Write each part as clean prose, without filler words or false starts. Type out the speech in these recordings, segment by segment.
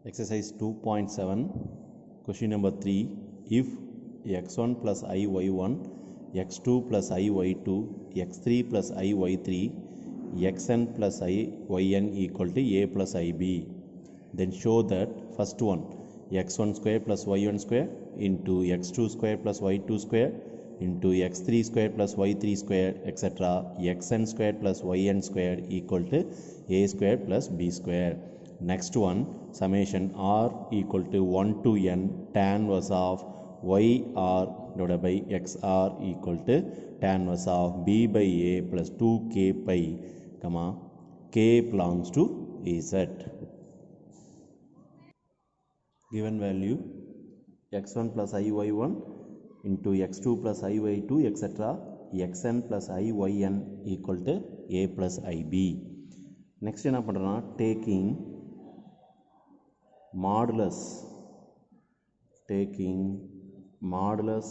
Exercise 2.7, question number 3. If x1 plus iy1, x2 plus iy2, x3 plus iy3, xn plus iyn equal to a plus ib, then show that first one x1 square plus y1 square into x2 square plus y2 square into x3 square plus y3 square etc. xn square plus yn square equal to a square plus b square. Next one, summation r equal to 1 to n tan inverse of yr divided by xr equal to tan inverse of b by a plus 2k pi, comma k belongs to z. Given value x1 plus iy1 into x2 plus iy2 etc. xn plus iyn equal to a plus ib. Next என்ன பண்ணுறோன்னா taking modulus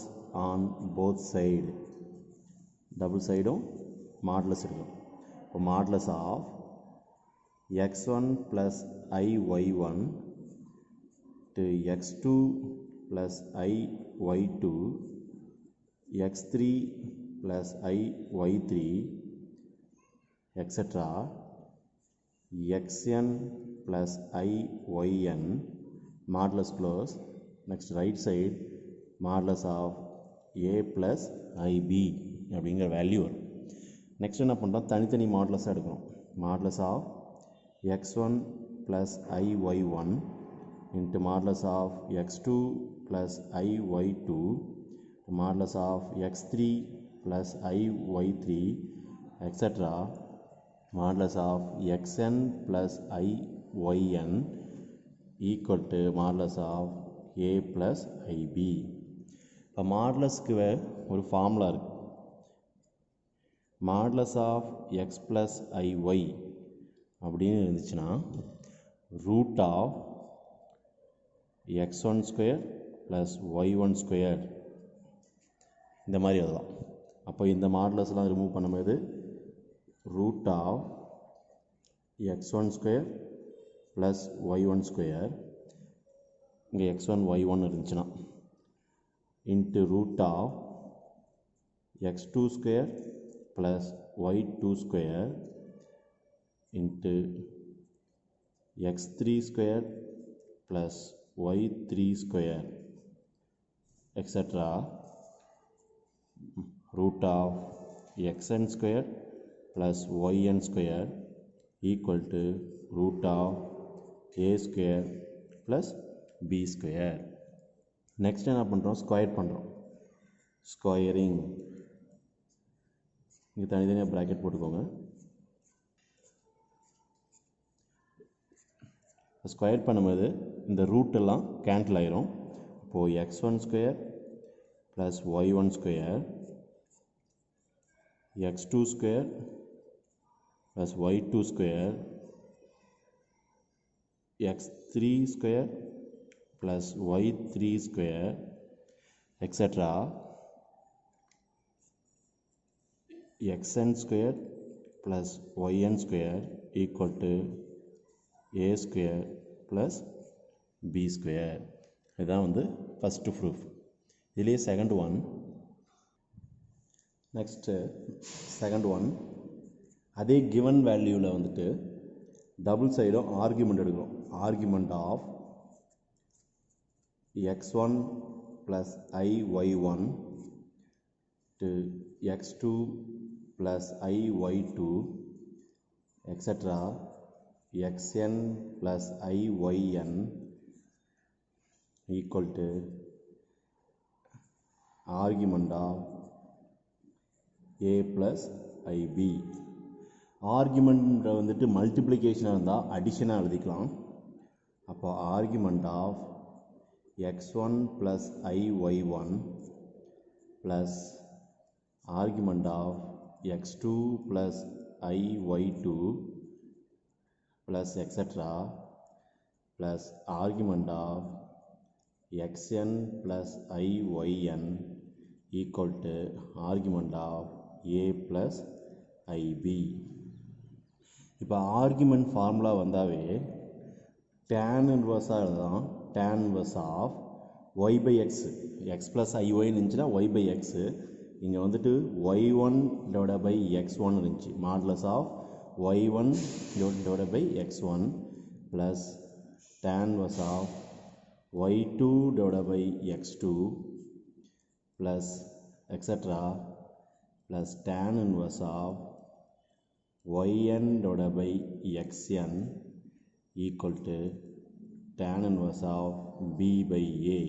on both side, double side modulus இருக்கும். இப்போ modulus of x1 plus iy1 to x2 plus iy2 x3 plus iy3 etc. xn plus iyn modulus close. Next right side modulus of a plus ib அப்படிங்கிற value வரும். Next என்ன பண்ணுறோம், தனித்தனி மாடுலஸாக எடுக்கிறோம். Modulus of x1 plus iy1 into modulus of x2 plus iy2 modulus of x3 plus iy3 etc. modulus of xn plus iyn equal to modulus of a plus ib. இப்போ மாடுலஸ்க்கு ஒரு formula இருக்குது. Modulus of x plus i y அப்படின்னு இருந்துச்சுன்னா root of x1 square plus y1 square இந்த மாதிரி எழுதலாம். அப்போ இந்த மாடுலஸ்லாம் ரிமூவ் பண்ணும்போது root of x1 square plus y1 square, இங்கே x1 y1 இருந்துச்சுன்னா into root of x2 square plus y2 square into x3 square plus y3 square etc. root of xn square plus yn square equal to root of a square plus b square. next என்ன பண்ணுறோம், square பண்ணுறோம். Squaring இங்கே தனித்தனியாக bracket போட்டுக்கோங்க. Square பண்ணும்போது இந்த root எல்லாம் cancel ஆயிரும். இப்போது x1 square plus y1 square, x2 square plus y2 square, x3 square plus y3 square extra xn square plus yn square equal to a square plus b square. இதுதான் வந்து first proof. இதுலேயே second one. Next second one, அதே given வேல்யூவில் வந்துட்டு double சைடும் argument எடுக்கிறோம். Argument of x1 plus iy1 to x2 plus iy2 extra xn plus iyn equal to argument of a plus ib. Argument வந்துட்டு மல்டிப்ளிகேஷனாக இருந்தால் அடிஷனாக எழுதிக்கலாம். அப்போ argument of x1 plus iy1 plus argument of x2 plus iy2 plus etc. plus argument of xn plus iyn equal to argument of a plus ib. இப்போ argument formula வந்தாவே tan inverse எழுதலாம். tan inverse of y by x, x plus iy இருந்துச்சுன்னா y by x, இங்கே வந்துட்டு y1 divided by x1 இருந்துச்சு, modulus of y1 divided by x1 plus tan inverse of y2 divided by x2 plus etc. plus tan inverse of yn divided by xn equal to tan inverse of b by a.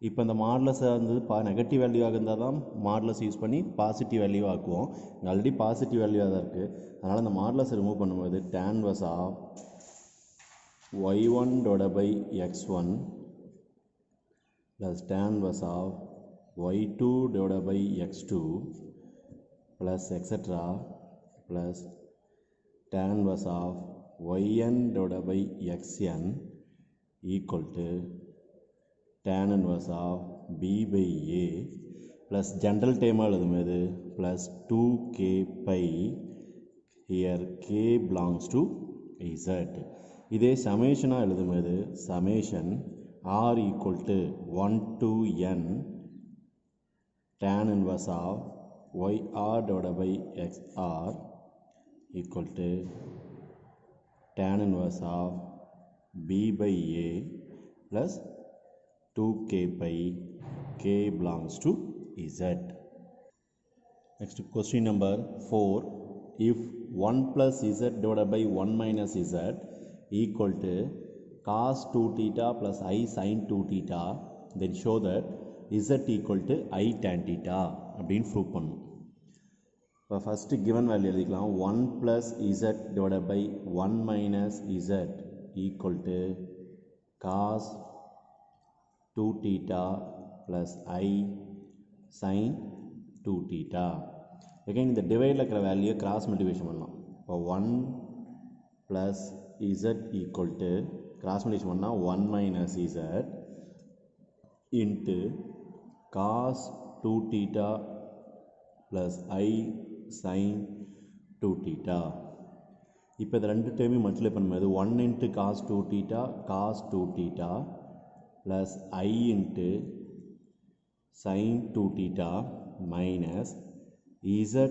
இப்போ இந்த மாடலஸை வந்து negative வேல்யூவாக இருந்தால் தான் modulus use பண்ணி positive வேல்யூவாக ஆக்குவோம். இங்கே ஆல்ரெடி பாசிட்டிவ் வேல்யூவாக தான் இருக்குது. அதனால் இந்த மாடலஸை ரிமூவ் பண்ணும்போது tan inverse of y1 divided by x1 plus tan inverse of y2 divided by x2 plus etc. plus tan inverse of yn divided by xn equal to tan inverse of b by a plus general term எழுதும்போது plus 2k pi, here k belongs to z. இதே சமேஷனாக எழுதும்போது summation r equal to 1 to n tan inverse of yr divided by xr equal to tan inverse of b by a plus 2k pi, k belongs to z. Next question number 4. If 1 plus z divided by 1 minus z equal to cos 2 theta plus I sin 2 theta, then show that z equal to I tan theta அப்படின்னு prove பண்ணும். இப்போ first given value எழுதிக்கலாம். 1 plus z divided by 1 minus z equal to cos 2 theta plus I sin 2 theta. Again இந்த டிவைடில் இருக்கிற value cross multiplication பண்ணலாம். இப்போ 1 plus z equal to cross multiplication பண்ணால் 1 minus z into cos 2 theta plus I sin 2 theta. இப்போ இந்த ரெண்டு டைமையும் multiply பண்ணும்போது 1 into cos 2 theta cos 2 theta plus I into sin 2 theta minus z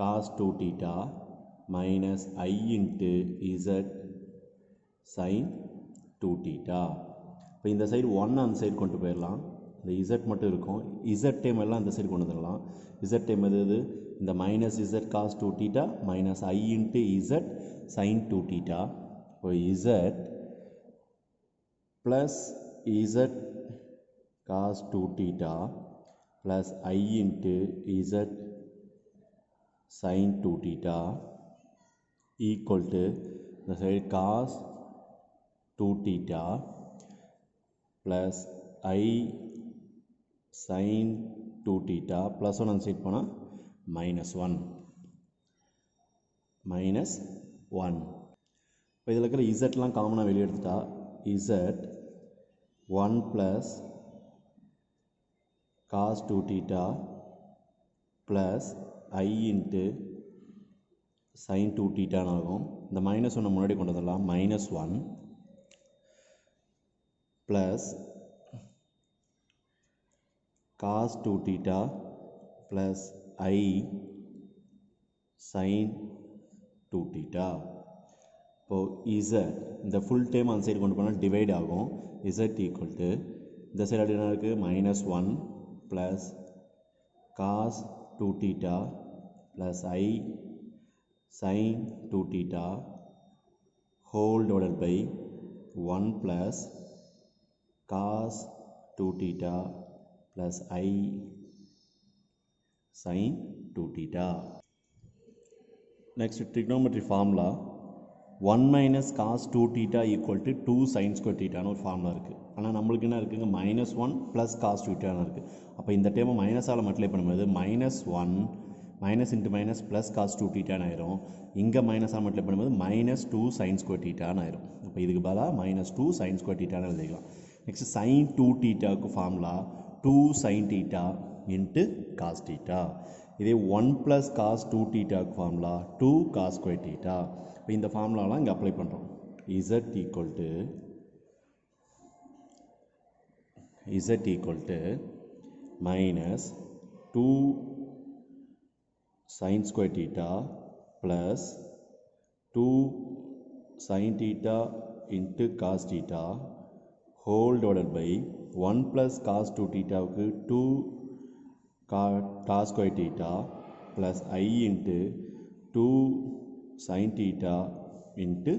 cos 2 theta minus I into z sin 2 theta. இப்போ இந்த side 1 அந்த side கொண்டு போயிடலாம். இந்த z மட்டும் இருக்கும். z டைம் எல்லாம் அந்த சைடு கொண்டு வந்துடலாம். z டைம் எது? இந்த minus z cos 2 theta minus I into z sin 2 theta. இப்போ z plus z cos 2 theta plus I into z sin 2 theta equal to the side cos 2 theta plus I sin 2 theta plus 1 அந்த side போனால் minus 1 minus 1. இப்போ இதில் இருக்கிற இசட்லாம் காமனாக வெளியே எடுத்துட்டா z 1 plus cos 2 theta plus I into sin 2 theta ஆகும். இந்த மைனஸ் ஒன்று முன்னாடி கொண்டு வந்துடலாம். minus 1 plus cos 2 theta plus I sin 2 theta. இப்போது z இந்த ஃபுல் டைம் அந்த சைடு கொண்டு போனால் டிவைட் ஆகும். z equal to இந்த சைடு அப்படி என்ன இருக்குது minus 1 plus cos 2 theta plus I sin 2 theta whole divided by 1 plus cos 2 theta plus I sin 2 theta. Next trigonometry formula 1 minus cos 2 theta equal to 2 sin square theta ஒரு formula இருக்குது. ஆனால் நம்மளுக்கு என்ன இருக்குங்க minus 1 plus cos 2 theta இருக்குது. அப்போ இந்த டைமை மைனஸால் மல்டிப்ளை பண்ணும்போது minus 1 minus into minus plus cos 2 theta ஆயிரும். இங்கே மைனஸால் மல்டிப்ளை பண்ணும்போது minus 2 sin square theta ஆயிரும். இப்போ இதுக்கு பதிலாக minus 2 sin square theta எழுதிக்கலாம். நெக்ஸ்ட் sin 2 thetaக்கு formula 2 sin theta into cos theta. இதே 1 + cos 2 தீட்டாக்கு ஃபார்முலா 2 cos ஸ்கொயர் தீட்டா. இப்போ இந்த ஃபார்முலாலாம் இங்கே அப்ளை பண்ணுறோம். z minus 2 sin square theta plus 2 sin theta into cos theta whole divided by 1 + cos 2 thetaவுக்கு 2 cos square theta plus I into 2 sin theta into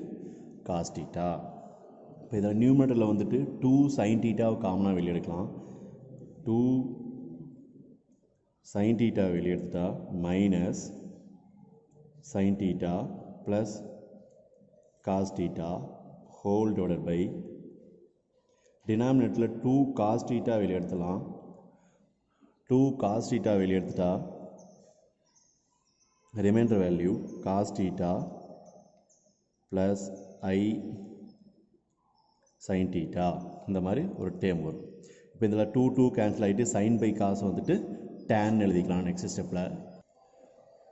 cos theta. இப்போ இதில் நியூமரேட்டரில் வந்துட்டு 2 sin theta காமனாக வெளியே எடுக்கலாம். 2 sin theta வெளியே எடுத்துட்டா minus sin theta plus cos theta whole divided by டினாமினேட்டரில் 2 cos theta வெளியே எடுத்துலாம். 2 cos theta வெளியே எடுத்துட்டா remainder value cos theta plus I sin theta இந்த மாதிரி ஒரு டேர்ம் வரும். இப்போ இதில் 2 கேன்சல் ஆகிட்டு sin by cos வந்துட்டு tan எழுதிக்கலாம் நெக்ஸ்ட் ஸ்டெப்பில்.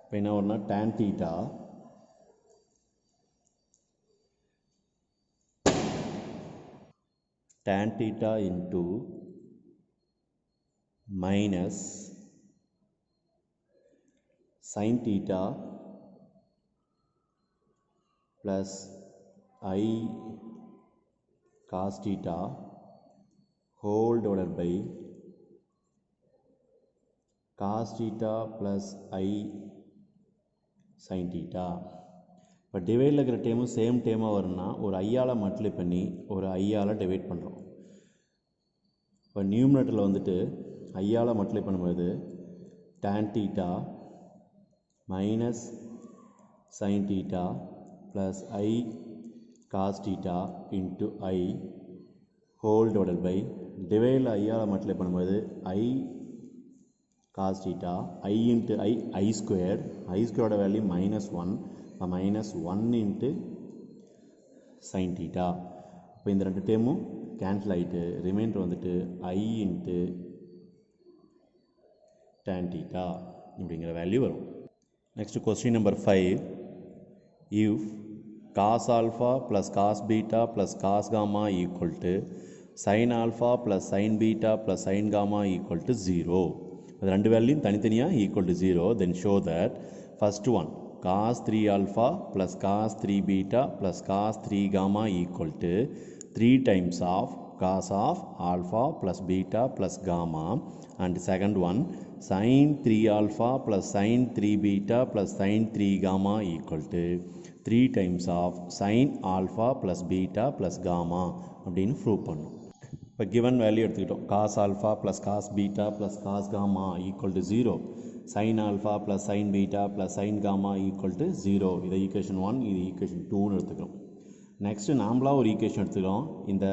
இப்போ என்ன வரும்னா tan theta into minus sin theta plus I cos theta whole divided by cos theta plus I sin theta. இப்போ டிவைடில் இருக்கிற டேமும் சேம் டேமாக வரும்னா ஒரு ஐயால் மல்டிப்ளை பண்ணி ஒரு ஐயால் டிவைட் பண்ணுறோம். இப்போ நியூமரேட்டரில் வந்துட்டு ஐயால் மல்டிப்ளை பண்ணும்போது tan theta minus sin theta plus I cos theta into I whole divided by டிவைடில் ஐயால் மல்டிப்ளை பண்ணும்போது I cos theta I into I squared value -1 minus 1 into sin theta. இப்போ இந்த ரெண்டு டேமும் கேன்சல் ஆகிட்டு ரிமைண்டர் வந்துட்டு I into tan theta இப்படிங்கிற வேல்யூ வரும். Next question number 5. if cos alpha plus cos beta plus cos gamma equal to sin alpha plus sin beta plus sin gamma equal to 0. அது ரெண்டு வேல்யூம் தனித்தனியாக equal to 0. then show that first one cos 3 alpha plus cos 3 beta plus cos 3 gamma equal to 3 times of cos of alpha plus beta plus gamma, and second one sin 3 alpha plus sin 3 beta plus sin 3 gamma equal to 3 times of sin alpha plus beta plus gamma அப்படின்னு prove பண்ணும். இப்போ given value எடுத்துக்கிட்டோம். cos alpha plus cos beta plus cos gamma equal to 0, sin alpha plus sin beta plus sin gamma equal to 0. இதை equation 1, இது equation 2ன்னு எடுத்துக்கிறோம். Next நாமளாக ஒரு equation எடுத்துக்கிறோம். இந்த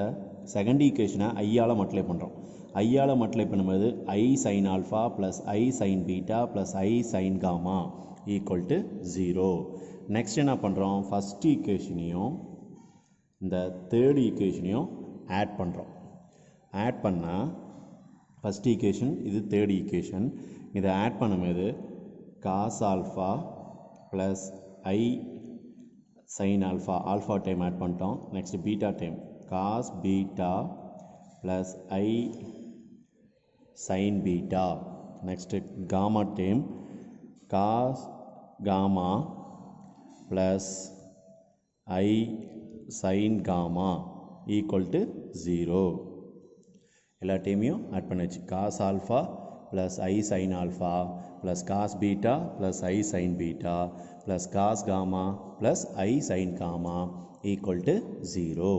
செகண்ட் ஈக்குவேஷனை ஐயால் மல்டிப்ளை பண்ணுறோம். ஐயால் மல்டிப்ளை பண்ணும்போது I sin alpha plus I sin beta plus I sin gamma equal to 0. நெக்ஸ்ட் என்ன பண்ணுறோம், ஃபஸ்ட் ஈக்குவேஷனையும் இந்த தேர்ட் ஈக்குவேஷனையும் ஆட் பண்ணுறோம். ஆட் பண்ணால் ஃபஸ்ட் ஈக்குவேஷன், இது தேர்ட் ஈக்குவேஷன். இதை ஆட் பண்ணும்போது cos alpha plus I sin alpha, alpha time add பண்ணிட்டோம். நெக்ஸ்ட் beta time cos beta plus I sin beta. நெக்ஸ்ட் gamma time cos gamma plus I sin gamma equal to 0. எல்லா டைமையும் add பண்ணிச்சு. cos alpha plus I sin alpha plus cos beta plus I sin beta plus cos gamma plus I sin gamma equal to 0.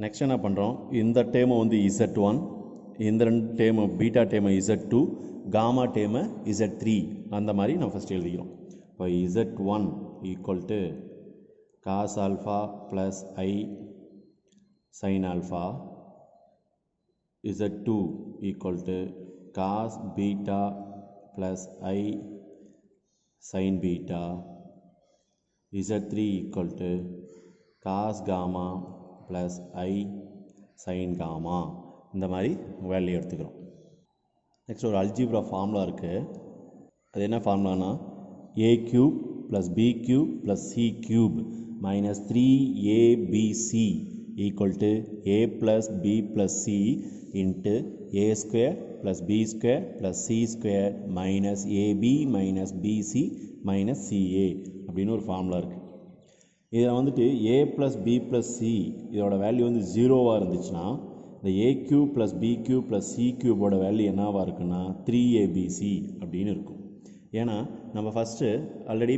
நெக்ஸ்ட் என்ன பண்ணுறோம், இந்த டேமை வந்து Z1, இந்த ரெண்டு டேமை beta டேமை Z2, gamma டேமை Z3 அந்த மாதிரி நம்ம ஃபஸ்ட் எழுதிக்கிறோம். இப்போ Z1 equal to cos alpha plus I sin alpha, Z2 equal to cos beta plus I sin beta, Z3 equal to cos gamma plus I sin gamma. இந்த மாதிரி value எடுத்துக்கிறோம். Next ஒரு algebra formula இருக்குது. அது என்ன ஃபார்முலானா a cube plus b cube plus c cube minus 3abc equal to a plus b plus c into a square plus b square plus c square minus ab minus bc minus ca அப்படின்னு ஒரு formula இருக்குது. இதில் வந்துட்டு a plus b plus c இதோட value வந்து ஜீரோவாக இருந்துச்சுன்னா இந்த a cube plus b cube plus c cubeோட வேல்யூ என்னவாக இருக்குன்னா 3abc அப்படின்னு இருக்கும். ஏன்னா நம்ம first already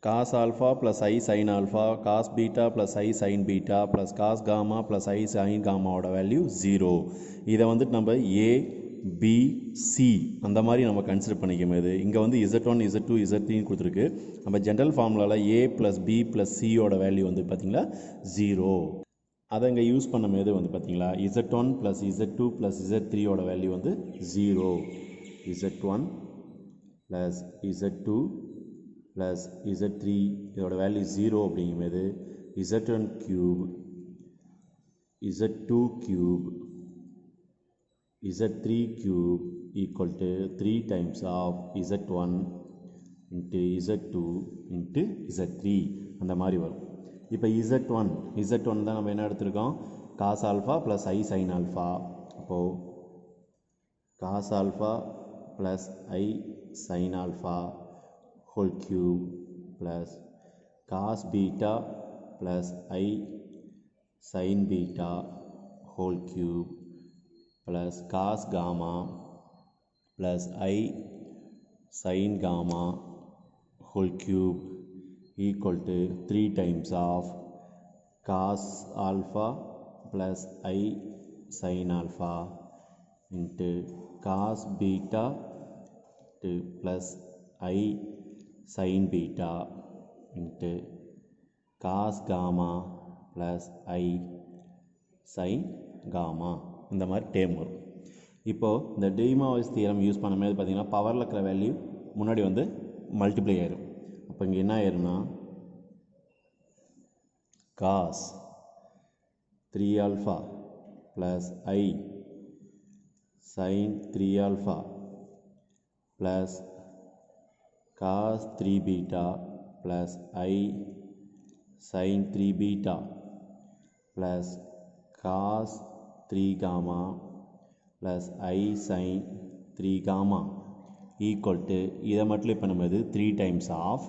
cos alpha plus I sin alpha, cos beta plus I sin beta plus cos gamma plus I sin gamma ஓட வேல்யூ 0. இதை வந்துட்டு நம்ம a b c அந்த மாதிரி நம்ம கன்சிடர் பண்ணிக்கும்போது இங்கே வந்து z1 z2 z3 கொடுத்துருக்கு. நம்ம ஜென்ரல் ஃபார்முலாவில் a plus b plus c ஓட வேல்யூ வந்து பார்த்திங்களா 0. அதை இங்கே யூஸ் பண்ணும்போது வந்து பார்த்திங்களா z1 plus z2 plus z3 ஓட வேல்யூ வந்து 0. z1 plus z2 plus z3 இதோட வேல்யூ 0 அப்படிங்கும்போது z1 cube z2 cube z3 cube equal to 3 times of z1 into z2 into z3 அந்த மாதிரி வரும். இப்போ z1 தான் நம்ம என்ன எடுத்திருக்கோம் cos alpha plus I sin alpha. அப்போது cos alpha plus I sin alpha whole cube plus cos beta plus I sin beta whole cube plus cos gamma plus I sin gamma whole cube equal to 3 times of cos alpha plus I sin alpha into cos beta plus I sin beta into cos gamma plus I sin gamma இந்த மாதிரி dam வரும். இப்போது இந்த டெய்மாவிஸ் theorem use பண்ணும்போது பார்த்திங்கன்னா பவரில் இருக்கிற value முன்னாடி வந்து மல்டிப்ளை ஆயிரும். அப்போ இங்கே என்ன ஆயிரும்னா cos 3 alpha plus I sin 3 alpha plus cos 3 beta plus I sin 3 beta plus cos 3 gamma plus I sin 3 gamma equal to இதை மட்டும் பண்ணும்போது 3 times of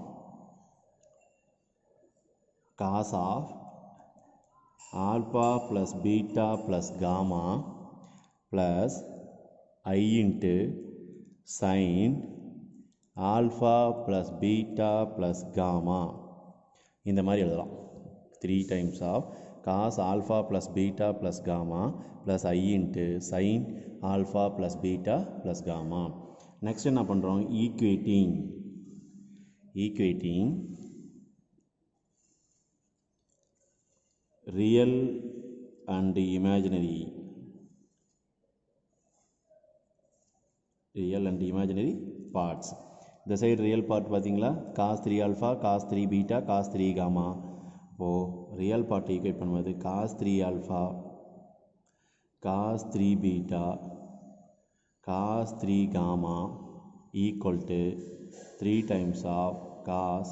cos of alpha plus beta plus gamma plus I into sin alpha plus beta plus gamma இந்த மாதிரி எழுதலாம். 3 times of cos alpha plus beta plus gamma plus I into sin alpha plus beta plus gamma. Next என்ன பண்ணுறோம் equating real and imaginary parts. இந்த side real part பார்த்தீங்களா cos 3 alpha cos 3 beta cos 3 gamma. இப்போது real part equate பண்ணும்போது cos 3 alpha cos 3 beta cos 3 gamma equal to 3 times of cos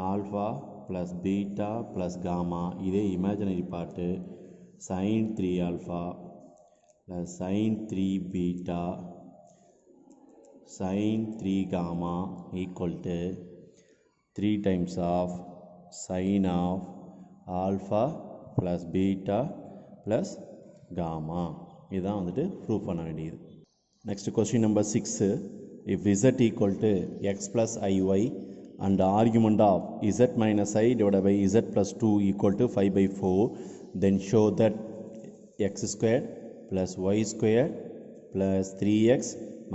alpha plus beta plus gamma. இதே imaginary part sin 3 alpha plus sin 3 beta sin 3 gamma equal to 3 times of sin of alpha plus beta plus gamma. இதுதான் வந்துட்டு prove பண்ண வேண்டியது. Next question number 6. If z equal to x plus iy and the argument of z minus I divided by z plus 2 equal to 5 by 4, then show that x squared plus y squared plus 3x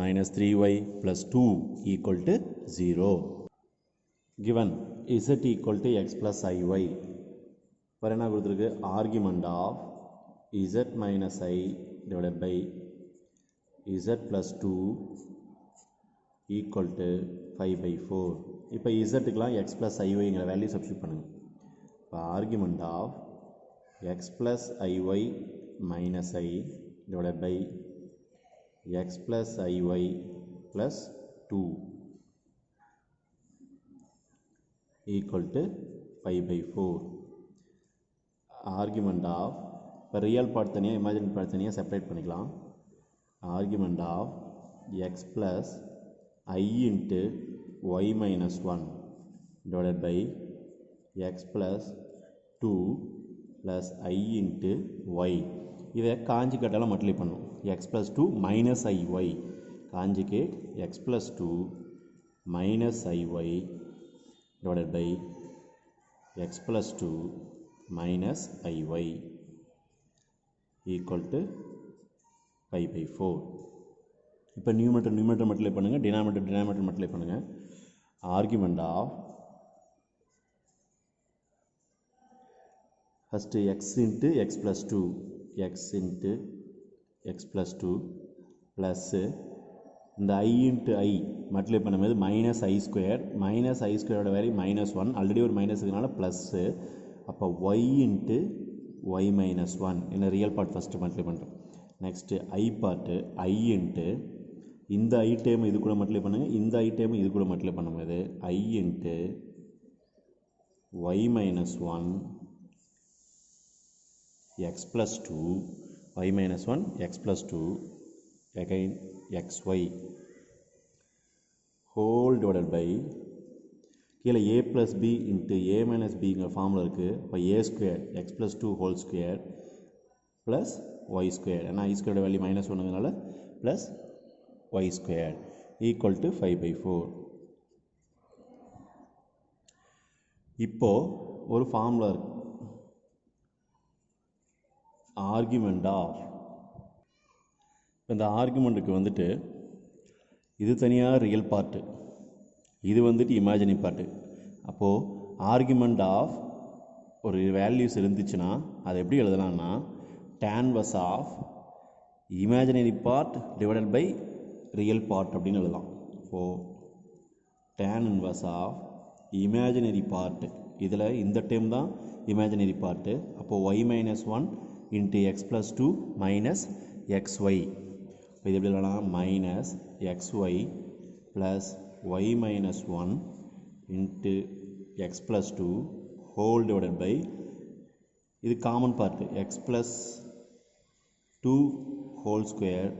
minus 3y plus 2 equal to 0. Given z equal to x plus iy. இப்போ என்ன கொடுத்துருக்கு argument of z minus I divided by z plus 2 equal to 5 by 4. இப்போ zக்குலாம் x plus iyங்கிற value substitute பண்ணுங்க. இப்போ argument of x plus iy minus I divided by x plus iy plus 2 equal to pi by 4. Argument of, இப்போ real part தனியாக imaginary part தனியாக separate பண்ணிக்கலாம். Argument of x plus I into y minus 1 divided by x plus 2 plus I into y. இதை காஞ்சிகேட்டால் multiply பண்ணும். x plus 2 minus iy conjugate x plus 2 minus iy divided by x plus 2 minus iy equal to pi by 4. இப்போ numerator multiply பண்ணுங்கள், denominator multiply பண்ணுங்கள். Argument of first x into x plus 2 x into x plus 2 plus இந்த i into i multiply பண்ணும்போது minus ஐ ஸ்கொயரோட value -1, already ஒரு minus இருக்கிறனால plus. அப்போ y into y minus 1 என்ன ரியல் பார்ட் ஃபஸ்ட்டு மல்டிப்ளை பண்ணுறோம். Next I part i into இந்த ஐ dam இது கூட மல்டிப்ளை பண்ணுங்கள், இந்த ஐ டேம் இது கூட மல்டிப்ளை பண்ணும்போது i into y minus 1 x plus 2 y minus 1 x plus 2 again xy whole divided by கீழே a plus b into a minus bங்கிற ஃபார்மில் இருக்குது. இப்போ a square x plus 2 whole square plus y square, ஏன்னா i square value -1னால plus y square equal to 5 by 4. இப்போது ஒரு formula இருக்குது. Argument of, இந்த ஆர்குமெண்ட்டுக்கு வந்துட்டு இது தனியாக ரியல் பார்ட்டு, இது வந்துட்டு இமேஜினரி பார்ட்டு. அப்போது ஆர்குமெண்ட் ஆஃப் ஒரு வேல்யூஸ் இருந்துச்சுன்னா அதை எப்படி எழுதலாம்னா tan inverse of imaginary part divided by real part அப்படின்னு எழுதலாம். இப்போது tan inverse of imaginary part, இதில் இந்த டேம் தான் இமேஜினரி பார்ட்டு. அப்போது y minus 1 into x plus 2 minus xy. இப்போ இது எப்படி எழுதலாம், minus xy plus y minus 1 into x plus 2 whole divided by, இது common part, x plus 2 whole square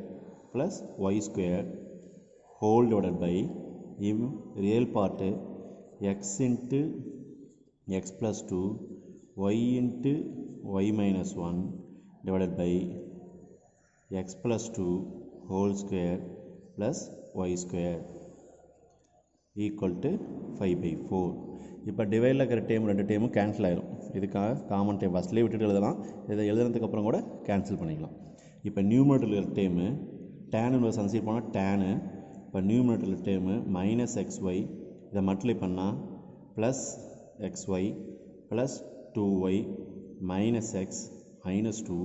plus y square whole divided by real part x into x plus 2 y into y minus 1 divided by x plus 2 whole square plus y square equal to 5 by 4. இப்போ டிவைடில் இருக்கிற dam ரெண்டு டேமும் cancel ஆகிடும். இதுக்காக common dam ஃபஸ்ட்லேயே விட்டுட்டு எழுதலாம், இதை எழுதுனதுக்கப்புறம் கூட கேன்சல் பண்ணிக்கலாம். இப்போ நியூமரேட்டரில் இருக்கிற டேமு tan இன்வர்ஸ் கன்சிடர் பண்ணால் டேனு. இப்போ நியூமரேட்டரில் டேமு மைனஸ் xy, இதை மல்டிப்ளை பண்ணால் plus xy plus 2y minus x minus 2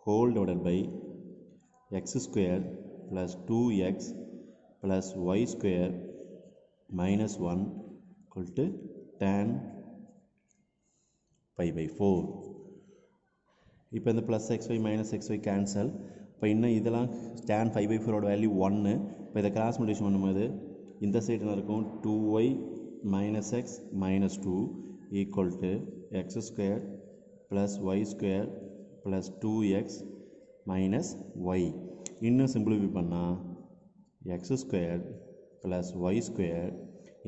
whole divided by x square plus 2x plus y square minus 1 equal to tan pi by 4. இப்போ இந்த plus xy minus xy cancel. இப்போ இன்னும் இதெல்லாம் tan 5 by 4 ஓட value 1. இப்போ இதை cross multiplication பண்ணும்போது இந்த சைடு என்ன இருக்கும், 2y minus x minus 2 equal to x square plus y square plus 2x minus y. இன்னும் சிம்பிளிஃபை பண்ணால் x square plus y square,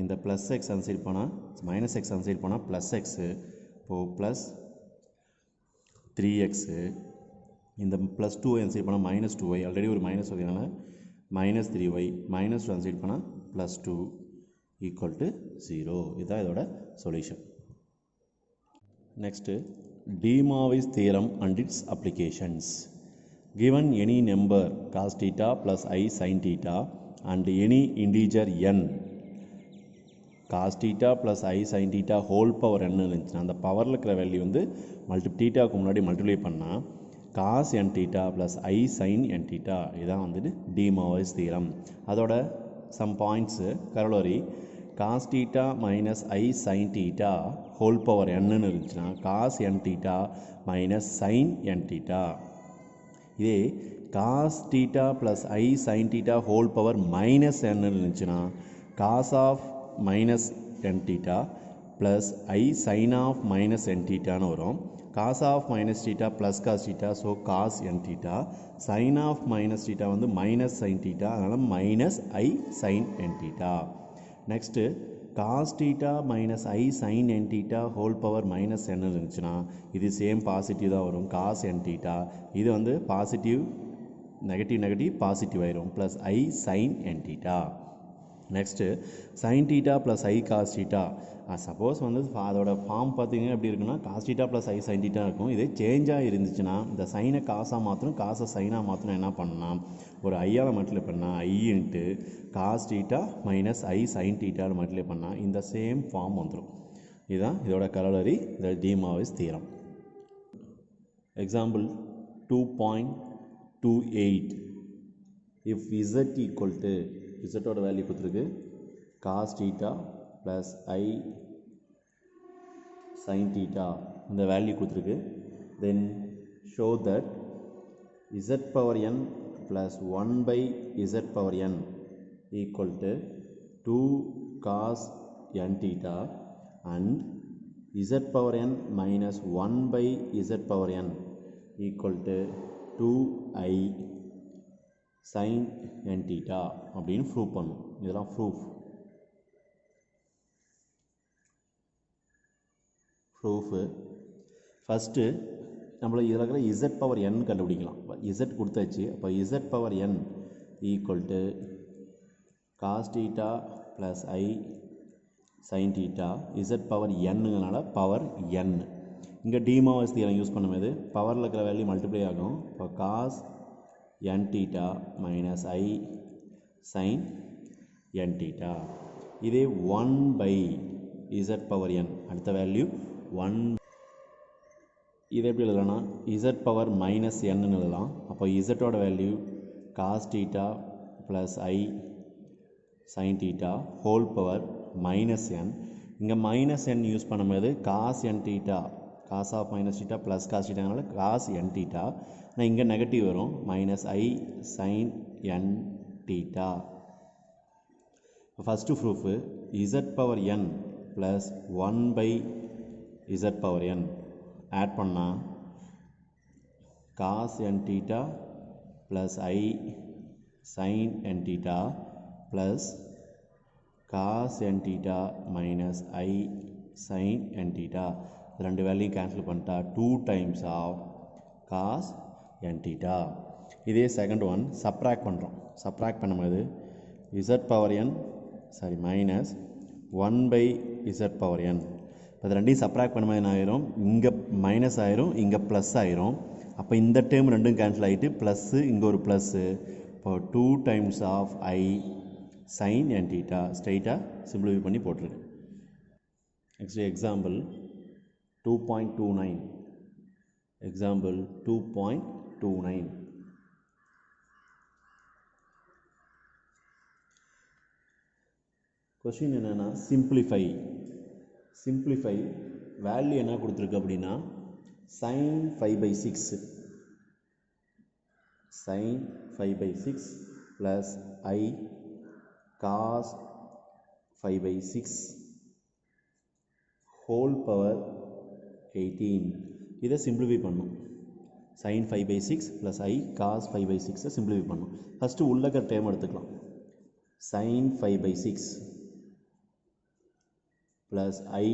இந்த ப்ளஸ் எக்ஸ் அன்சைட் போனால் மைனஸ் எக்ஸ் அன்சைட் போனால் ப்ளஸ் எக்ஸு, இப்போது ப்ளஸ் 3x, இந்த ப்ளஸ் 2y அன்சைட் போனால் minus 2y, already ஒரு minus வகையினால minus 3y, minus 2 அன்சைட் போனால் ப்ளஸ் 2 ஈக்குவல் டு 0. இதுதான் இதோட solution. Next De Morgan's theorem and its applications. Given any number cos theta plus I sin theta and any integer n, cos theta plus I sin theta whole power n இருந்துச்சுன்னா அந்த பவரில் இருக்கிற value வந்து தீட்டாவுக்கு முன்னாடி multiply பண்ணால் cos n theta plus I sin n theta, இதுதான் வந்துட்டு De Morgan's theorem. அதோட some points corollary, cos theta minus I sin theta whole power n இருந்துச்சுன்னா cos n theta minus sin n theta. இதே cos theta plus I sin theta whole power minus n இருந்துச்சுன்னா cos of minus n theta plus I sin of minus n theta னு வரும். cos of minus theta plus cos theta, so cos n theta. sin of minus theta வந்து minus sin theta, அதனால minus I sin n theta. next cos theta minus I sin n theta whole power minus n இருந்துச்சுன்னா இது same positive தான் வரும், cos n theta. இது வந்து positive negative positive ஆயிரும், plus I sin n theta. Next sin theta plus I cos theta. Suppose வந்து அதோட form பார்த்தீங்கன்னா எப்படி இருக்குன்னா cos theta plus I sin theta இருக்கும். இதே சேஞ்சாக இருந்துச்சுன்னா இந்த சைனை காசாக மாற்றணும், காசை சைனாக மாற்றணும். என்ன பண்ணலாம், ஒரு ஐயால் மல்டிப்ளை பண்ணால் I into cos theta minus I sin theta multiply பண்ணால் இந்த சேம் ஃபார்ம் வந்துடும். இதுதான் இதோட கரோலரி, இந்த De Moivre's theorem. Example 2.28. if z equal to z ஓட வேல்யூ கொடுத்துருக்கு cos theta plus I sin theta இந்த வேல்யூ கொடுத்துருக்கு. then show that z power n plus 1 by z power n equal to 2 cos n theta and z power n minus 1 by z power n equal to 2i sin n theta அப்படின்னு prove பண்ணும். இதெல்லாம் proof. First நம்மள இதில் இருக்கிற z power n கண்டுபிடிக்கலாம். z கொடுத்தாச்சு. அப்போ z power n equal to cos theta plus I sin theta. z power nங்கிறனால பவர் n. இங்கே டிமார்விஸ் தியரம் யூஸ் பண்ணும்போது பவரில் இருக்கிற வேல்யூ மல்டிப்ளை ஆகும். இப்போ cos n theta minus I sin n theta. இதே 1 by z power n அடுத்த value 1. இதை எப்படி எழுதலாம்னா z பவர் மைனஸ் n எழுதலாம். அப்போ z ஓட value cos theta plus I sin theta whole power minus n. இங்கே மைனஸ் n யூஸ் பண்ணும்போது cos n theta, cos of minus theta plus cos theta cos n theta. நான் இங்கே negative வரும், minus I sin n theta. First proof z power n plus 1 by z power n add பண்ணால் cos n theta plus I sin n theta plus cos n theta minus I sin n theta. ரெண்டு value cancel பண்ணிட்டா 2 times of cos n theta. இதே second one subtract பண்ணுறோம். Subtract பண்ணும்போது z power n minus 1 by z power n. இப்போ அது ரெண்டையும் subtract பண்ணும்போது என்ன ஆயிரும், இங்கே மைனஸ் ஆயிரும், இங்கே ப்ளஸ் ஆயிரும். அப்போ இந்த டேர்ம் ரெண்டும் கேன்சல் ஆகிட்டு ப்ளஸ்ஸு இங்கே ஒரு ப்ளஸ்ஸு. இப்போ 2 times of I sin n theta ஸ்ட்ரைட்டாக சிம்பிளிஃபை பண்ணி போட்டிருக்கு. Next example 2.29. எக்ஸாம்பிள் 2.29. கொஸ்டின் என்னென்னா சிம்பிளிஃபை வேல்யூ என்ன கொடுத்துருக்கு அப்படின்னா sin 5/6 plus I cos 5/6 whole power 18. இதை சிம்பிளிஃபை பண்ணும். sin 5/6 plus I cos 5/6 simplify பண்ணும். ஃபஸ்ட்டு உள்ளக்க டேர்ம் எடுத்துக்கலாம். sin 5/6 plus I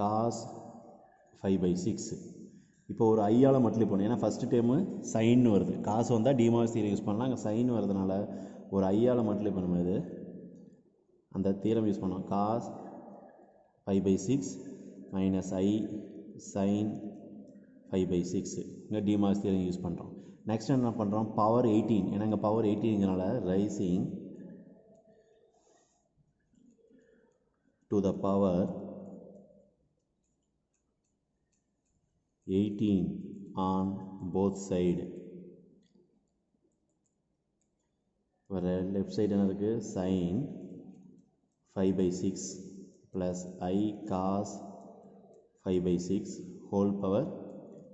cos 5/6. இப்போ ஒரு ஐயால் மல்டிப்ளை பண்ணும். ஏன்னா ஃபஸ்ட்டு டேர்மு சைன்னு வருது, காசு வந்தால் டிமார்விஸ் தியரம் யூஸ் பண்ணலாம். அங்கே சைன் வரதுனால ஒரு ஐயால் மல்டிப்ளை பண்ணும்போது அந்த தியரம் யூஸ் பண்ணோம். cos 5/6 minus I sin 5/6. இங்கே டிமார்விஸ் தியரம் யூஸ் பண்ணுறோம். நெக்ஸ்ட் என்ன பண்ணுறோம், பவர் 18. ஏன்னா இங்கே பவர் 18ங்கிறனால raising to the power 18 on both side. வர லெஃப்ட் சைடு என்ன இருக்குது, sin 5/6 plus I cos 5/6 whole power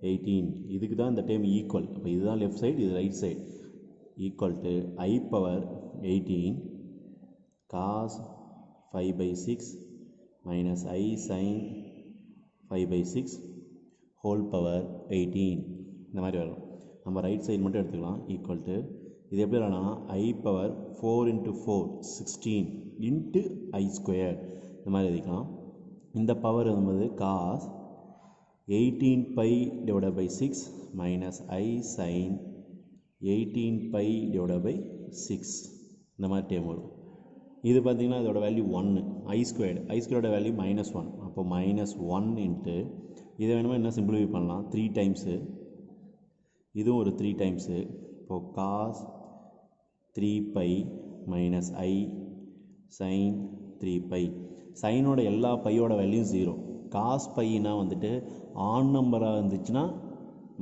18. இதுக்கு தான் இந்த டைம் ஈக்குவல். அப்போ இதுதான் லெஃப்ட் சைடு, இது right side. Equal to I power 18 cos 5 by 6 minus I sin 5 by 6 whole power 18 இந்த மாதிரி வரும். நம்ம ரைட் சைடு மட்டும் எடுத்துக்கலாம் ஈக்குவல் டு இது எப்படி வரணும்னா I power 4 into 4 16 into I square இந்த மாதிரி எழுதிக்கலாம். இந்த பவர் வந்து cos 18 pi divided by 6 minus I sin 18 pi divided by 6 இந்த மாதிரி டேம் வரும். இது பார்த்தீங்கன்னா இதோட வேல்யூ 1 I ஸ்கொயர்டோட வேல்யூ -1 அப்போ -1 இன்ட்டு இதை வேணுமா என்ன சிம்பிளிஃபை பண்ணலாம் 3 டைம்ஸு இதுவும் ஒரு 3 டைம்ஸு இப்போது cos 3 pi minus I sin 3 pi சைனோட எல்லா பையோட வேல்யூ 0 cos பைனா வந்துட்டு ஆட் நம்பராக இருந்துச்சுன்னா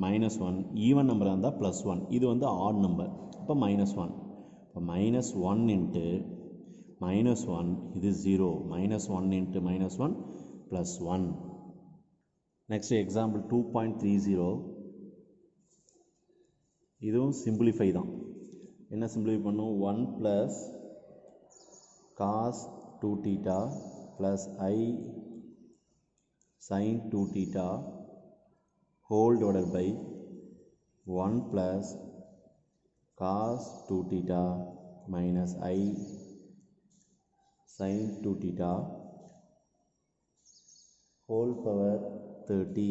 -1 ஈவன் நம்பராக இருந்தால் +1 இது வந்து ஆட் நம்பர் அப்போ -1 இப்போ -1 இன்ட்டு -1 இது 0 -1 into -1 +1. Next example 2.30 இதுவும் சிம்பிளிஃபை தான். என்ன சிம்பிளிஃபை பண்ணும் 1 plus cos 2 theta plus I sin 2 theta whole divided by 1 plus cos 2 theta minus I sin 2 theta whole power 30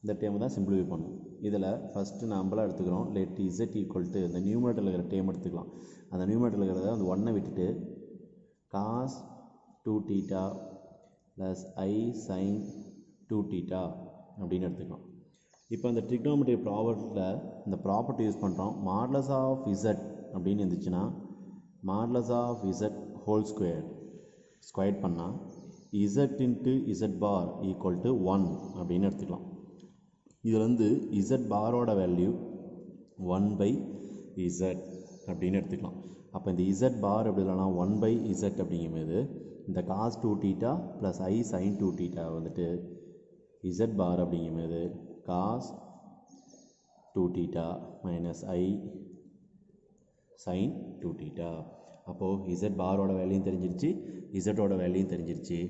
இந்த டேம் தான் சிம்பிளிஃபை பண்ணும். இதில் ஃபஸ்ட்டு நம்மளாக எடுத்துக்கிறோம் லெட் z ஈக்குவல் டு இந்த நியூமரேட்டரில் இருக்கிற டேம் எடுத்துக்கலாம். அந்த நியூமரேட்டரில் இருக்கிறத அந்த 1 விட்டுட்டு cos 2 theta plus I sin 2 theta அப்படின்னு எடுத்துக்கலாம். இப்போ இந்த ட்ரிக்னோமெட்ரி ப்ராப்பர்ட்டியில் இந்த ப்ராப்பர்ட்டி யூஸ் பண்ணுறோம். மாடுலஸ் ஆஃப் z அப்படின்னு இருந்துச்சுன்னா modulus of z whole square பண்ணால் z into z bar equal to 1 அப்படின்னு எடுத்துக்கலாம். இதில் வந்து z பாரோட வேல்யூ 1 by z அப்படின்னு எடுத்துக்கலாம். அப்போ இந்த z பார் எப்படி இல்லைனா 1 by z அப்படிங்கும்போது இந்த cos 2 theta plus I sin 2 theta வந்துட்டு z பார் அப்படிங்கும்போது cos 2 theta minus I sin 2 theta. அப்போது z பாரோட வேல்யூயும் தெரிஞ்சிருச்சு z ஓட வேல்யூயும் தெரிஞ்சிருச்சு.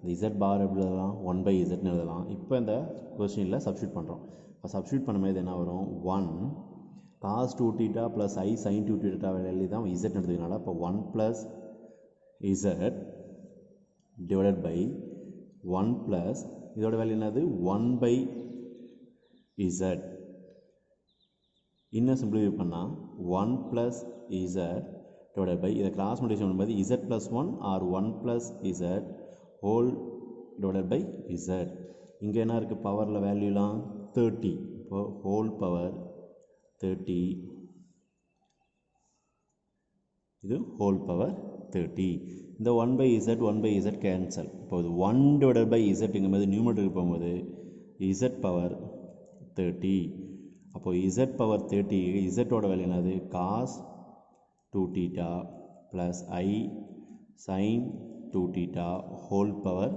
இந்த z பார் எப்படி எழுதலாம் 1 by zன்னு எழுதலாம். இப்போ இந்த கொஸ்டினில் சப்ஸ்டியூட் பண்ணுறோம். இப்போ சப்ஸ்டியூட் பண்ணும்போது என்ன வரும் 1 cos 2 theta plus I sin 2 theta value தான் z எடுத்துக்கனால இப்போ 1 plus z divided by 1 plus இதோட வேல்யூ என்னது 1 by z. இன்னும் சிம்பிளிஃபை பண்ணால் 1 plus z divided by இதை கிராஸ் மல்டிப்ளிகேஷன் பண்ணும்போது z plus 1 or 1 plus z whole divided by z. இங்கே என்ன இருக்குது பவரில் வேல்யூலாம் 30 இப்போ ஹோல் பவர் 30 இது ஹோல் பவர் 30. இந்த 1 by z கேன்சல். இப்போ இது 1 divided by zங்கும்போது நியூமரேட்டருக்கு போகும்போது z பவர் 30. அப்போது z பவர் 30 z ஓட வேல்யூ என்னது cos 2 theta plus I sin 2 theta whole power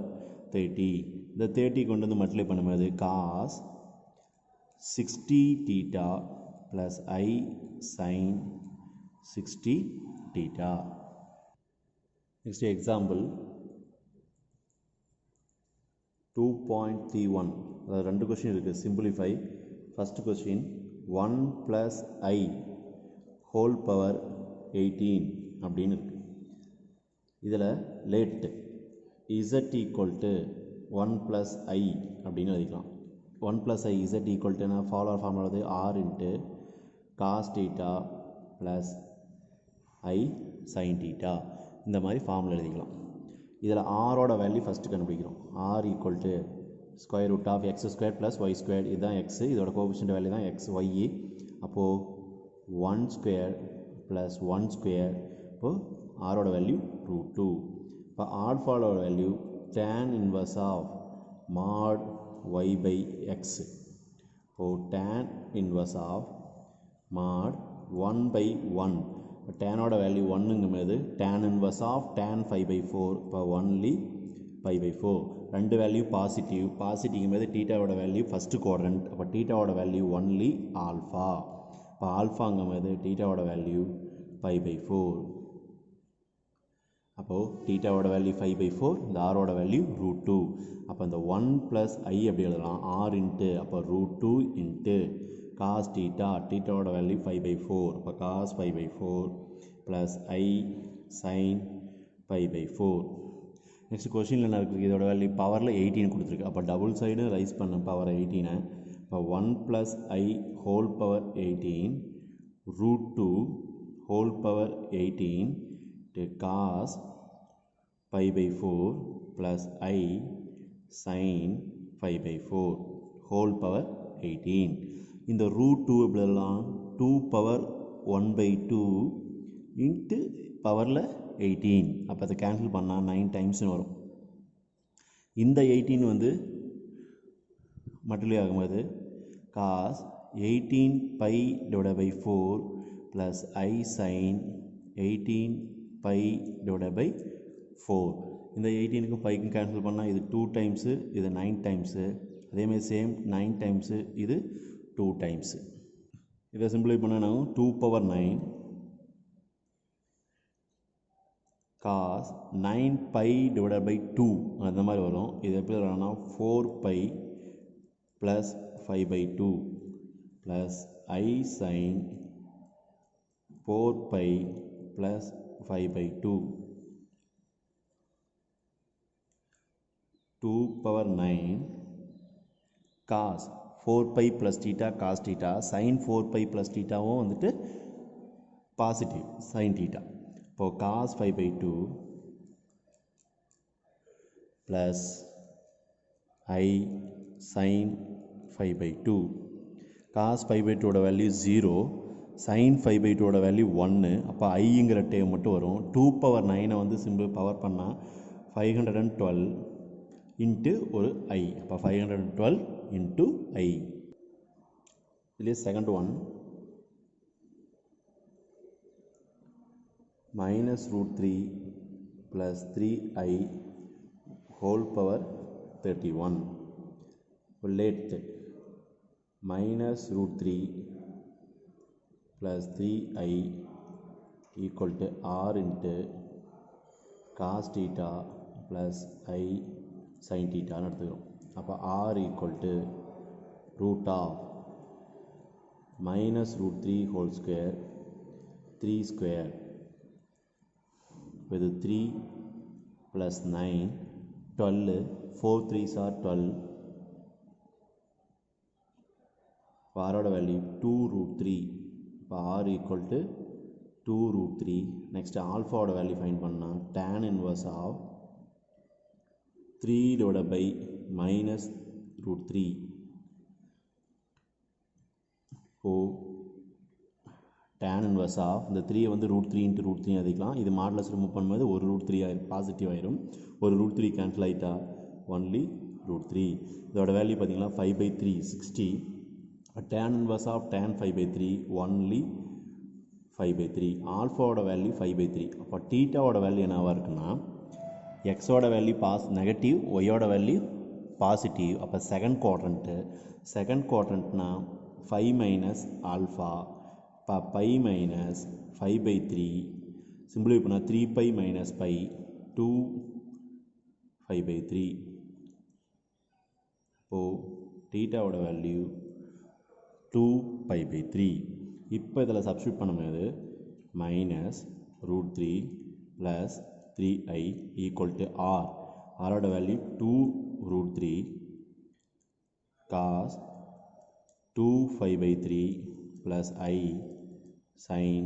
30. இந்த 30 கொண்டு வந்து மல்டிப்ளை பண்ணும்போது cos 60 theta plus I sin 60 theta. Next example 2.31 அதாவது ரெண்டு கொஸ்டின் இருக்குது simplify. First question 1 plus I whole power 18 அப்படின்னு இருக்குது. இதில் let z equal to 1 plus I அப்படின்னு எழுதிக்கலாம். 1 plus I z equal to polar formula வந்து r into cos theta plus I sin theta இந்த மாதிரி ஃபார்முலா எழுதிக்கலாம். இதில் ஆரோட வேல்யூ ஃபஸ்ட்டு கண்டுபிடிக்கிறோம். r equal to square root of x square plus y square இதுதான் எக்ஸு, இதோட கோஎஃபிஷியன்ட் வேல்யூ தான் எக்ஸ் ஒய். அப்போது 1 ஸ்கொயர் ப்ளஸ் 1 ஸ்கொயர் இப்போது ஆரோட வேல்யூ √2. இப்போ ஆல்ஃபாவோட value tan inverse of mod y by x. இப்போது tan inverse of mod 1 by 1. இப்போ டேனோட வேல்யூ 1ங்கும்போது tan இன்வர்ஸ் ஆஃப் tan 5/4 இப்போ ஒன்லி 5/4. ரெண்டு வேல்யூ பாசிட்டிவ்ங்கும்போது டீட்டாவோட வேல்யூ ஃபஸ்ட்டு குவாட்ரண்ட். அப்போ டீட்டாவோட வேல்யூ ஒன்லி ஆல்ஃபா. இப்போ ஆல்ஃபாங்கும்போது டீட்டாவோட வேல்யூ 5/4. அப்போது தீட்டாவோட வேல்யூ 5/4, இந்த ஆரோட வேல்யூ √2. அப்போ இந்த 1 + I அப்படி எழுதலாம், r இன்ட்டு, அப்போ √2 இன்ட்டு cos தீட்டா, தீட்டாவோட வேல்யூ 5/4, அப்போ cos 5/4 plus I sin 5/4. Next கொஷினில் என்ன இருக்குது, இதோட வேல்யூ பவரில் 18 கொடுத்துருக்கு. அப்போ டபுள் சைடு ரைஸ் பண்ண பவர் 18. இப்போ 1 + I whole power 18 √2 whole power 18 to cos 5/4 plus I sin 5/4 whole power 18. இந்த √2 எப்படிலாம் 2 பவர் 1/2 இன்ட்டு பவரில் 18. அப்போ அதை கேன்சல் பண்ணால் 9 டைம்ஸ்னு வரும். இந்த 18 வந்து மல்டிப்ளை ஆகும்போது cos 18π/4 plus I sin 18π/4. இந்த 18க்கும் பைக்கும் கேன்சல் பண்ணால் இது 2 டைம்ஸு, இது 9 டைம்ஸு. அதேமாதிரி சேம் 9 டைம்ஸு, இது 2 டைம்ஸு. இதை சிம்பிளை பண்ணால் நாங்கள் 2 பவர் 9 cos 9π/2 அந்த மாதிரி வரும். இது எப்படி வரணும்னா 4π plus 5/2 plus I sin 4π plus 5/2 2 power 9 cos 4π plus theta cos theta sin 4π plus thetaவும் வந்துட்டு பாசிட்டிவ் sin theta. இப்போ cos 5/2 plus I sin 5/2. cos 5/2 ஓட வேல்யூ 0, sin 5/2 ஓட வேல்யூ 1. அப்போ ஐங்கிற டேம் மட்டும் வரும். 2 பவர் 9 வந்து சிம்பிள் பவர் பண்ணால் 512 இன்ட்டு ஒரு I. அப்போ 512 இன்ட்டு I. இதுலேயே second one -√3 plus 3I whole power 31. Late -√3 plus 3I equal to r into cos theta plus I sin theta எடுத்துக்கிறோம். அப்போ r equal to root of -√3 whole square 3 square with 3 plus 9 12 4 3s are 12. r ஓட value 2√3. இப்போ r equal to 2√3. Next ஆல்ஃபாவோட value find பண்ணால் tan inverse of 3 divided by -√3. இப்போ tan inverse of இந்த 3 வந்து √3 into √3 அதிக்கலாம். இது மாடலஸ் ரிமூவ் பண்ணும்போது ஒரு √3 ஆயிரும், பாசிட்டிவ் ஆயிரும். ஒரு √3 கேன்சல் ஆகிட்டா ஒன்லி √3. இதோட வேல்யூ பார்த்தீங்கன்னா 5/3 60. tan inverse of tan 5/3 only 5/3. ஆல்ஃபாவோட value 5/3. அப்போ தீட்டாவோட வேல்யூ என்னவாக இருக்குன்னா எக்ஸோட வேல்யூ நெகட்டிவ், ஒய்யோட வேல்யூ பாசிட்டிவ். அப்போ செகண்ட் குவாட்ரண்ட்னா 5 மைனஸ் ஆல்ஃபா. இப்போ பை மைனஸ் 5/3 சிம்பிளிஃபை பண்ணால் 3π மைனஸ் பை 2 5/3. இப்போது தீட்டாவோட வேல்யூ 2π/3. இப்போ இதில் சப்ஸ்டியூட் பண்ணும்போது -√3 plus 3I equal to r. ஆரோட value 2√3 cos 2π/3 plus I sin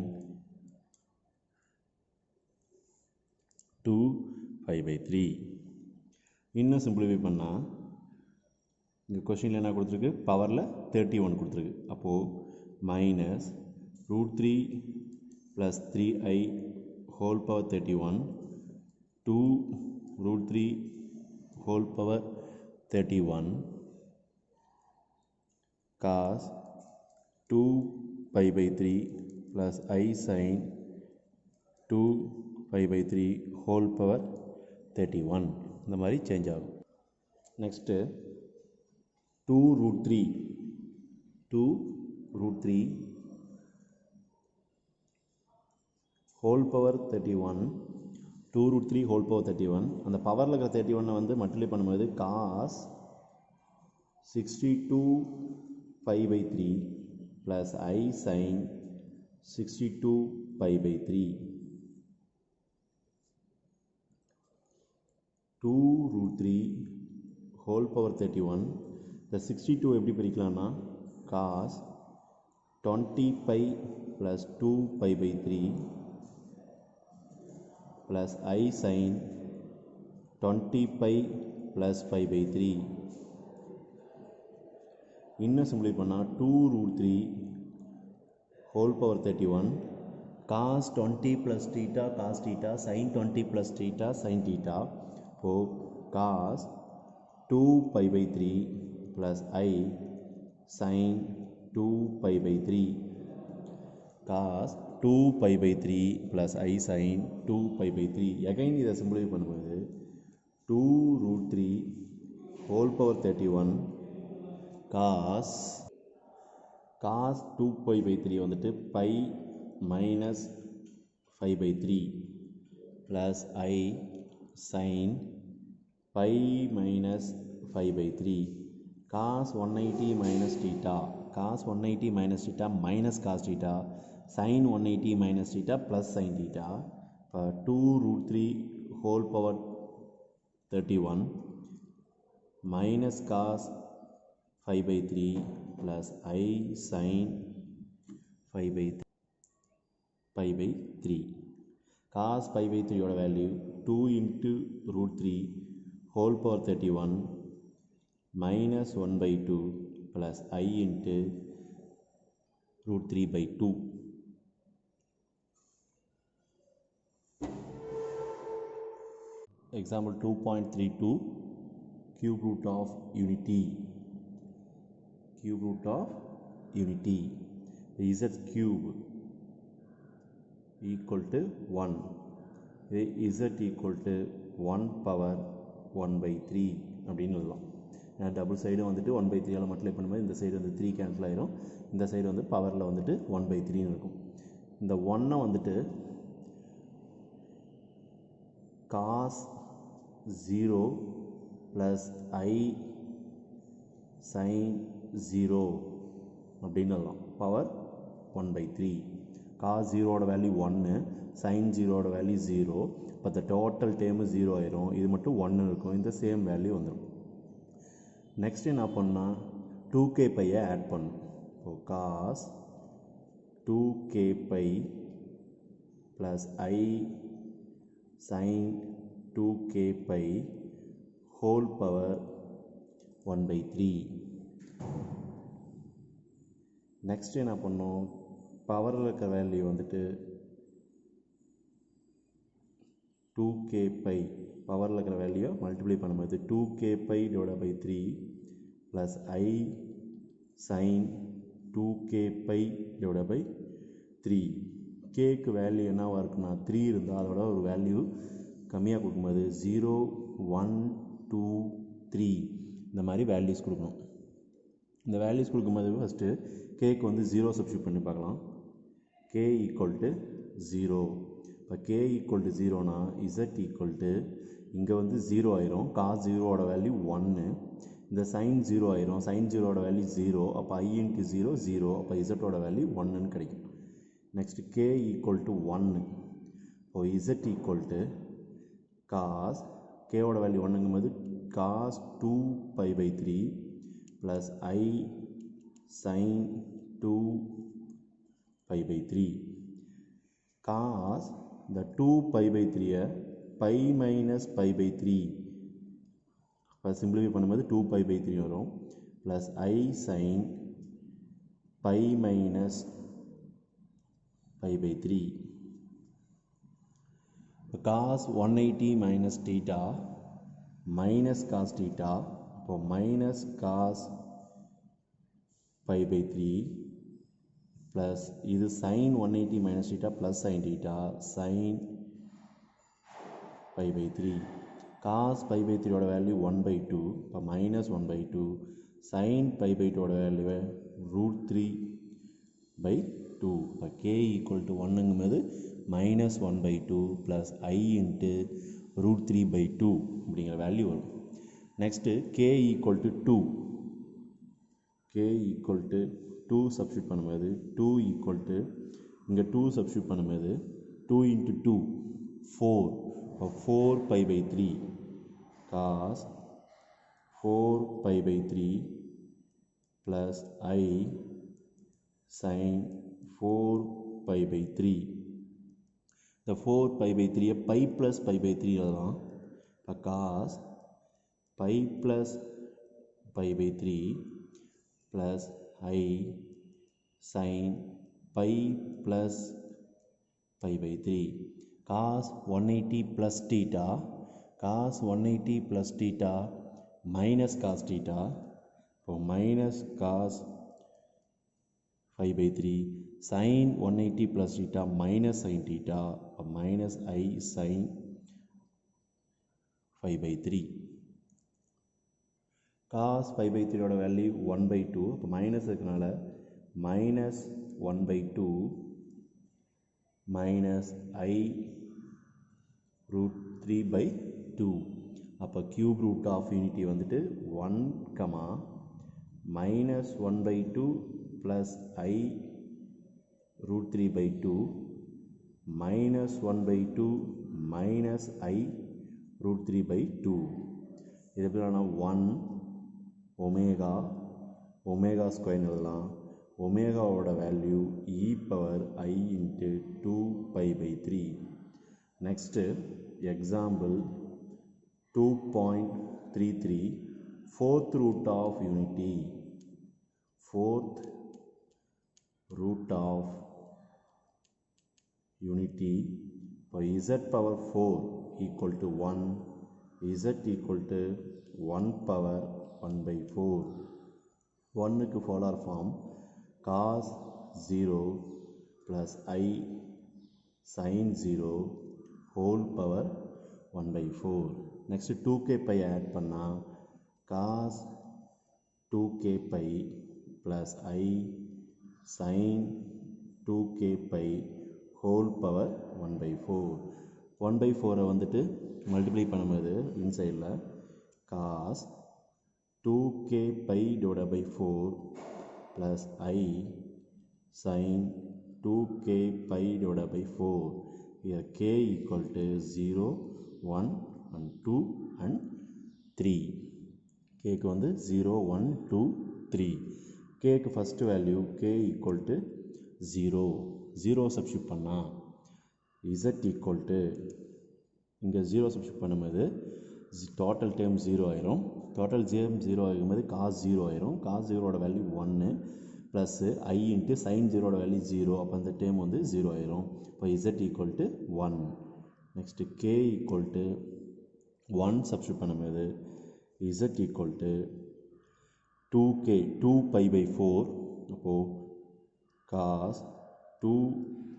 2π/3. இன்னும் சிம்பிளிஃபை பண்ணால் இந்த கொஷினில் என்ன கொடுத்துருக்கு, பவரில் 31 கொடுத்துருக்கு. அப்போது -√3 plus 3I whole power 31 2√3 whole power 31 cos 2π/3 plus I sin 2π/3 whole power 31. இந்த மாதிரி சேஞ்ச் ஆகும். Next 2√3 whole power 31 2 root 3 whole power 31. அந்த பவரில் இருக்கிற 31 வந்து மல்டிப்ளை பண்ணும்போது cos 62 pi by 3 plus I sin 62 pi by 3. 2 root 3 whole power 31. இந்த 62 எப்படி பிரிக்கலாம்னா cos 20 pi plus 2 pi by 3 plus I sin 20 pi plus pi by 3. இன்னும் சிம்பிளை பண்ணால் 2 root 3 whole power 31 cos 20 plus theta cos theta sin 20 plus theta sin theta. So cos 2 pi by 3 plus I sin 2 pi by 3. cos 2 pi by 3 plus I sin 2 pi by 3. Again இதை சிம்பிளை பண்ணும்போது 2 root 3 whole power 31 cos 2 pi by 3 வந்துட்டு pi minus 5 by 3 plus I sin pi minus 5 by 3. cos 180 minus theta cos 180 minus theta minus cos theta sin 180 minus theta plus sin theta. 2 root 3 whole power 31 minus cos 5 by 3 plus I sin 5 by 3. cos 5 by 3 ஓட value 2 into root 3 whole power 31 minus 1 by 2 plus I into root 3 by 2. Example 2.32 cube root of unity. Cube root of unity. Z cube equal to 1. Z equal to 1 power 1 by 3 அப்படின்னு சொல்லலாம். Double சைடும் வந்துட்டு 1 by 3 multiply பண்ணும்போது இந்த side வந்து 3 cancel ஆயிரும், இந்த side வந்து பவரில் வந்துட்டு 1 by 3 இருக்கும். இந்த 1 வந்துட்டு cos 0 plus I sin 0 அப்படின்னு சொல்லலாம். Power 1 by 3. cos 0ஓட வேல்யூ 1, sin 0ஓட வேல்யூ 0. இப்போ இந்த டோட்டல் டேர்மு 0 ஆயிரும், இது மட்டும் 1 இருக்கும், இந்த சேம் வேல்யூ வந்துடும். நெக்ஸ்ட் என்ன பண்ணால் 2k பையை ஆட் பண்ணும். இப்போ cos 2k pi plus I sin 2k pi whole power 1 by 3. Next என்ன பண்ணோம், பவரில் இருக்க வேல்யூ வந்துட்டு 2k பை பவரில் இருக்கிற வேல்யூ மல்டிப்ளை பண்ணும்போது 2k pi divide by 3 plus I sin 2k pi divide by 3. கேக்கு வேல்யூ என்னவாக இருக்குன்னா 3 இருந்தால் அதோட ஒரு வேல்யூ கம்மியாக கொடுக்கும்போது 0 1 2 3 இந்த மாதிரி வேல்யூஸ் கொடுக்கணும். இந்த வேல்யூஸ் கொடுக்கும்போது ஃபஸ்ட்டு கேக்கு வந்து 0 சப்ஸ்டியூட் பண்ணி பார்க்கலாம். k equal to 0. இப்போ k ஈக்குவல் டு 0னா z ஈக்குவல் டு இங்கே வந்து 0 ஆயிரும், cos 0ஓட வேல்யூ 1, இந்த sin 0 ஆயிரும், sin 0ஓட வேல்யூ 0, அப்போ I இன்ட்டு 0 0, அப்போ z ஓட வேல்யூ 1ன்னு கிடைக்கும். Next k equal to 1. இப்போ z equal to cos k ஓட வேல்யூ 1ங்கும்போது cos 2 pi by 3 plus I sin 2 pi by 3. cos இந்த 2 pi by 3 pi minus pi by 3 இப்போ சிம்பிளிஃபை பண்ணும்போது 2 pi by 3 வரும், plus I sin pi minus pi by 3. cos 180 minus theta minus cos theta, இப்போ minus cos pi by 3 plus இது sin 180 minus theta plus sin theta sin pi by 3. cos pi by 3 ஓட value 1 by 2, இப்போ minus 1 by 2, sin pi by 2 ஓட value root 3 by 2. இப்போ k equal to 1ங்கும்போது minus 1 by 2 plus I into root 3 by 2 அப்படிங்கிற value வரும். Next k equal to 2, k equal to 2 substitute பண்ணும்போது 2 equal to இங்கே 2 substitute பண்ணும்போது 2 into 2 4, 4 pi by 3 cos 4 pi by 3 plus I sin 4 pi by 3. The 4 pi by 3 pi plus pi by 3 எழுதலாம். இப்போ cos pi plus pi by 3 plus I sin pi plus pi by 3. Cos 180 plus theta, cos 180 plus theta minus cos theta. So minus cos 5 by 3 sin 180 plus theta minus sin theta minus I sin 5 by 3. Cos 5 by 3 ஓட value 1 by 2. அப்போ minus இருக்கனால minus 1 by 2 minus I root 3 by 2. அப்போ cube root of unity வந்துட்டு 1, minus 1 by 2 plus I root 3 by 2 minus 1 by 2 minus I root 3 by 2. இது எப்படினா 1 omega square எழுதலாம். ஒமேகாவோட value e power I into 2 pi by 3. Next example 2.33 fourth root of unity. Fourth root of unity for z power 4 equal to 1, z equal to 1 power 1 by 4. 1 க்கு polar form cos 0 plus I sin 0 whole power 1 by 4. Next 2k pi add பண்ணா cos 2k pi plus I sin 2k pi whole power 1 by 4. 1 by 4 வந்துட்டு multiply பண்ணும்போது இன்சைடில் cos 2k pi divided by 4 plus I sin 2k pi divided by 4. Here k equal to 0, 1 and 2 and 3. k க்கு வந்து 0, 1, 2, 3. k க்கு first value k equal to 0. 0 substitute பண்ணா z equal to இங்கே 0 substitute பண்ணும்போது total term 0 ஆயிரும். total term 0 ஆகும்போது cos 0 ஆயிரும். cos 0 ஓட value 1 plus I into sin 0 ஓட வேல்யூ 0. அப்போ அந்த டேர்ம் வந்து 0 ஆயிரும். இப்போ z equal to 1. Next k equal to 1 substitute பண்ணும்போது z equal to 2k 2 pi by 4. அப்போது cos 2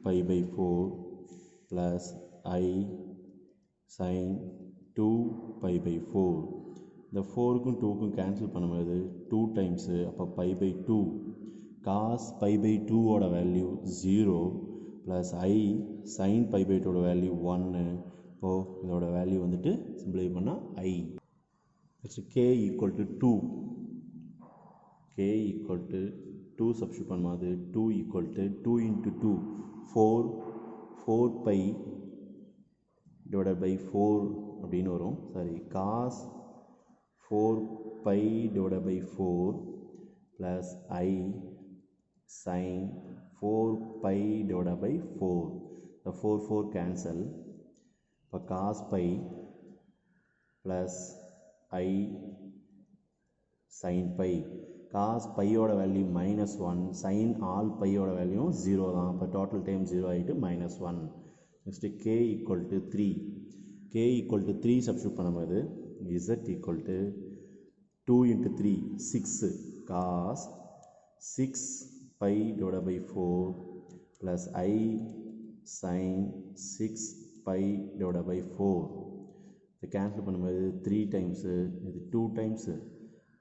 pi by 4 plus I sin 2 pi by 4. இந்த 4க்கும் 2க்கும் கேன்சல் பண்ணும்போது 2 டைம்ஸு அப்போ pi by 2. cos pi by 2 ஓட value 0 plus I sin pi by 2 ஓட value 1. இப்போது இதோட value வந்துட்டு சிம்பிளை பண்ணால் I. Next k equal to 2. k equal to 2 substitute பண்ணும்போது 2 equal to 2 into 2 4 pi divided by 4 அப்படின்னு வரும். Sorry cos 4 pi divided by 4 plus I sin 4 pi divided by 4. The 4 cancel. இப்போ cos pi plus I sin pi. cos pi ஓட value -1, sin all pi ஓட value 0 தான். இப்போ total time 0 ஆகிட்டு -1. Next k equal to 3. k equal to 3 substitute பண்ணும்போது z equal to 2 into 3 6 cos 6 pi divided by 4 plus I sin 6 pi divided by 4. இதை cancel பண்ணும்போது 3 times இது 2 times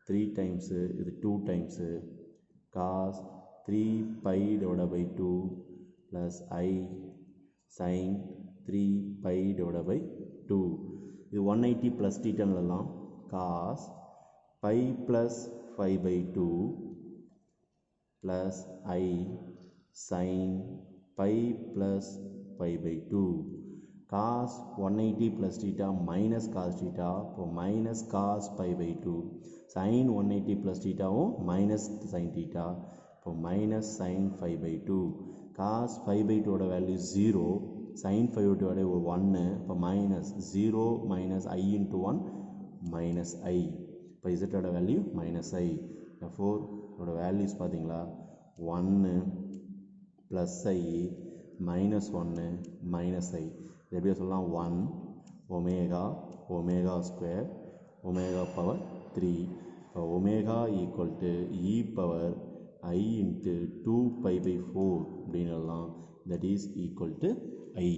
3 times இது 2 times cos 3 pi divided by 2 plus I sin 3 pi divided by 2. இது 180 plus theta எழுதலாம். cos pi plus 5 by 2 plus I sin pi plus 5 by 2. cos 180 plus theta minus cos theta, இப்போ minus cos pi by 2. sin 180 plus theta minus sin theta, இப்போ minus sin 5 by 2. cos 5 by 2 ஓட value 0, sin 5 by 2 ஓட 1, இப்போ minus 0 minus I into 1 minus I, இப்போ z ஓட value minus I. therefore இதோட values பார்த்தீங்களா 1 plus I minus 1 minus I. இது எப்படியா சொல்லலாம் 1 omega omega square omega power 3. இப்போ omega equal to e power I into 2 pi by 4 அப்படின்னு எழுதலாம். that is equal to I.